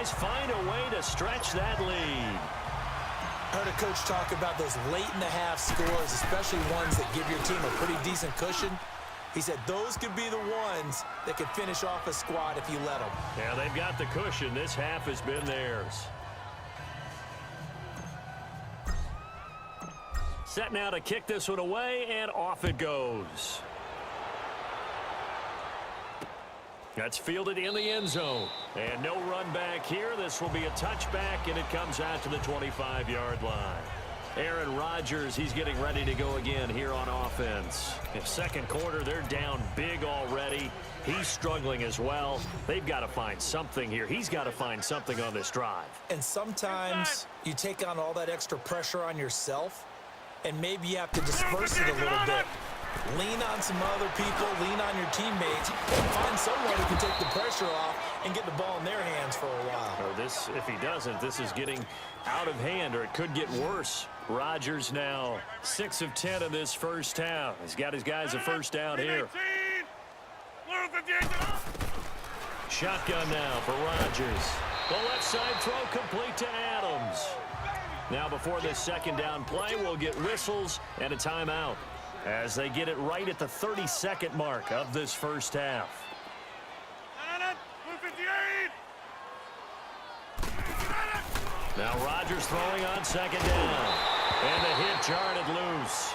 Cowboys find a way to stretch that lead. I heard a coach talk about those late-in-the-half scores, especially ones that give your team a pretty decent cushion. He said those could be the ones that could finish off a squad if you let them. Yeah, they've got the cushion. This half has been theirs. Set now to kick this one away, and off it goes. That's fielded in the end zone. And no run back here. This will be a touchback, and it comes out to the 25-yard line. Aaron Rodgers, he's getting ready to go again here on offense. In second quarter, they're down big already. He's struggling as well. They've got to find something here. He's got to find something on this drive. And sometimes you take on all that extra pressure on yourself, and maybe you have to disperse it a little bit. Lean on some other people, lean on your teammates, and find someone who can take the pressure off and get the ball in their hands for a while. Or this, if he doesn't, this is getting out of hand, or it could get worse. Rodgers now 6 of 10 in this first half. He's got his guys a first down here. Shotgun now for Rodgers. The left side throw complete to Adams. Now before this second down play, we'll get whistles and a timeout as they get it right at the 32nd mark of this first half. Now Rodgers throwing on second down. And the hit jarred it loose.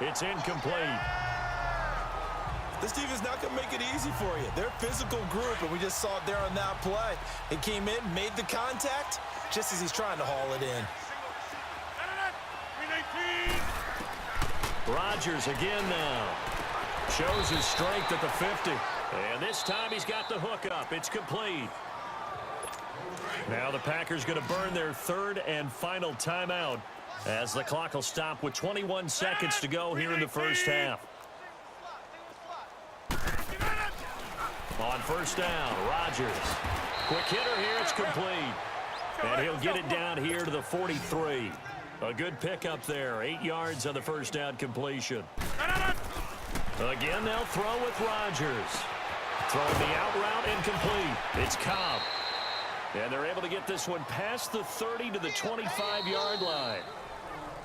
It's incomplete. This defense is not going to make it easy for you. They're a physical group, and we just saw it there on that play. It came in, made the contact, just as he's trying to haul it in. Rodgers again now. Shows his strength at the 50. And this time he's got the hook up. It's complete. Now the Packers going to burn their third and final timeout as the clock will stop with 21 seconds to go here in the first half. On first down, Rodgers. Quick hitter here, it's complete. And he'll get it down here to the 43. A good pickup there, 8 yards on the first down completion. Again, they'll throw with Rodgers. Throwing the out route incomplete. It's Cobb. And they're able to get this one past the 30 to the 25-yard line.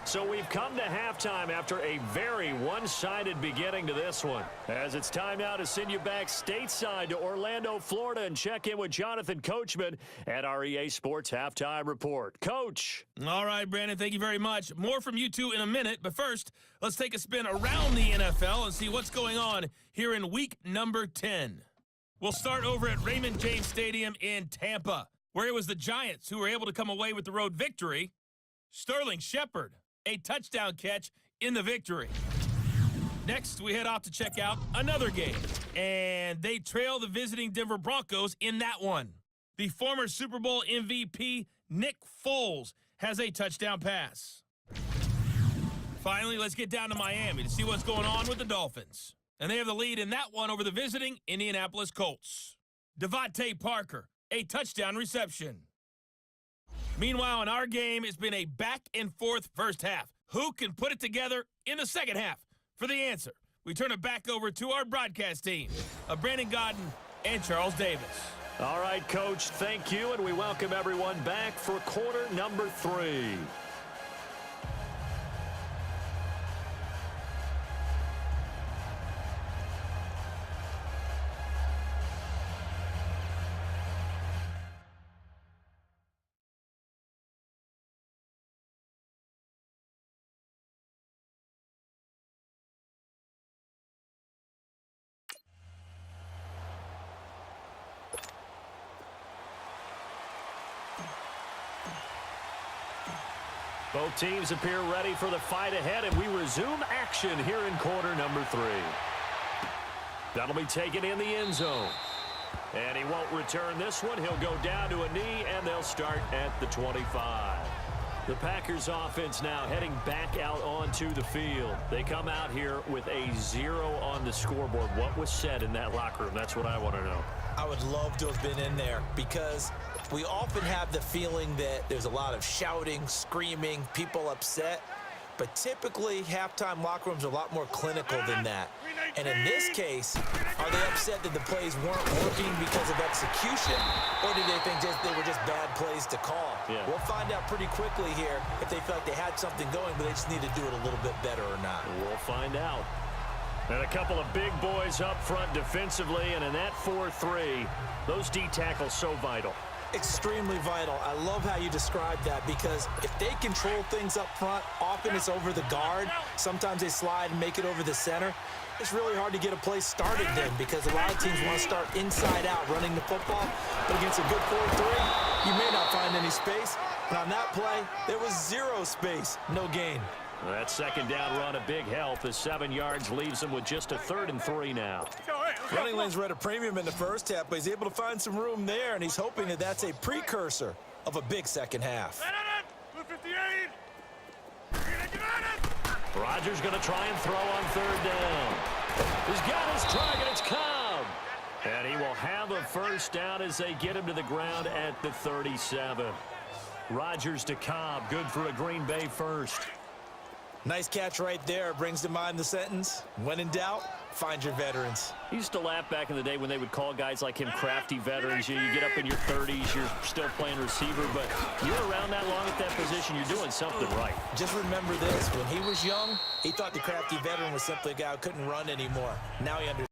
So we've come to halftime after a very one-sided beginning to this one. As it's time now to send you back stateside to Orlando, Florida, and check in with Jonathan Coachman at our EA Sports Halftime Report. Coach. All right, Brandon, thank you very much. More from you two in a minute, but first, let's take a spin around the NFL and see what's going on here in week number 10. We'll start over at Raymond James Stadium in Tampa, where it was the Giants who were able to come away with the road victory. Sterling Shepard, a touchdown catch in the victory. Next, we head off to check out another game, and they trail the visiting Denver Broncos in that one. The former Super Bowl MVP, Nick Foles, has a touchdown pass. Finally, let's get down to Miami to see what's going on with the Dolphins. And they have the lead in that one over the visiting Indianapolis Colts. Devontae Parker, a touchdown reception. Meanwhile, in our game, it's been a back-and-forth first half. Who can put it together in the second half? For the answer, we turn it back over to our broadcast team of Brandon Godden and Charles Davis. All right, Coach, thank you, and we welcome everyone back for quarter number 3. Both teams appear ready for the fight ahead, and we resume action here in quarter number 3. That'll be taken in the end zone. And he won't return this one. He'll go down to a knee, and they'll start at the 25. The Packers offense now heading back out onto the field. They come out here with a 0 on the scoreboard. What was said in that locker room? That's what I want to know. I would love to have been in there because we often have the feeling that there's a lot of shouting, screaming, people upset. But typically, halftime locker rooms are a lot more clinical than that. And in this case, are they upset that the plays weren't working because of execution, or do they think they were just bad plays to call? Yeah. We'll find out pretty quickly here if they felt like they had something going, but they just need to do it a little bit better or not. We'll find out. And a couple of big boys up front defensively, and in that 4-3, those D tackles so vital. Extremely vital. I love how you described that, because if they control things up front, often it's over the guard. Sometimes they slide and make it over the center. It's really hard to get a play started then, because a lot of teams want to start inside out running the football. But against a good 4-3, you may not find any space. But on that play, there was zero space, no gain. That second down run a big help as 7 yards leaves them with just a 3rd and 3 now. Running lanes were at a premium in the first half, but he's able to find some room there, and he's hoping that that's a precursor of a big second half. Rodgers going to try and throw on 3rd down. He's got his target. It's Cobb. And he will have a first down as they get him to the ground at the 37. Rodgers to Cobb. Good for a Green Bay first. Nice catch right there. Brings to mind the sentence, when in doubt, find your veterans. He used to laugh back in the day when they would call guys like him crafty veterans. You get up in your 30s, you're still playing receiver, but you're around that long at that position, you're doing something right. Just remember this, when he was young, he thought the crafty veteran was simply a guy who couldn't run anymore. Now he understands.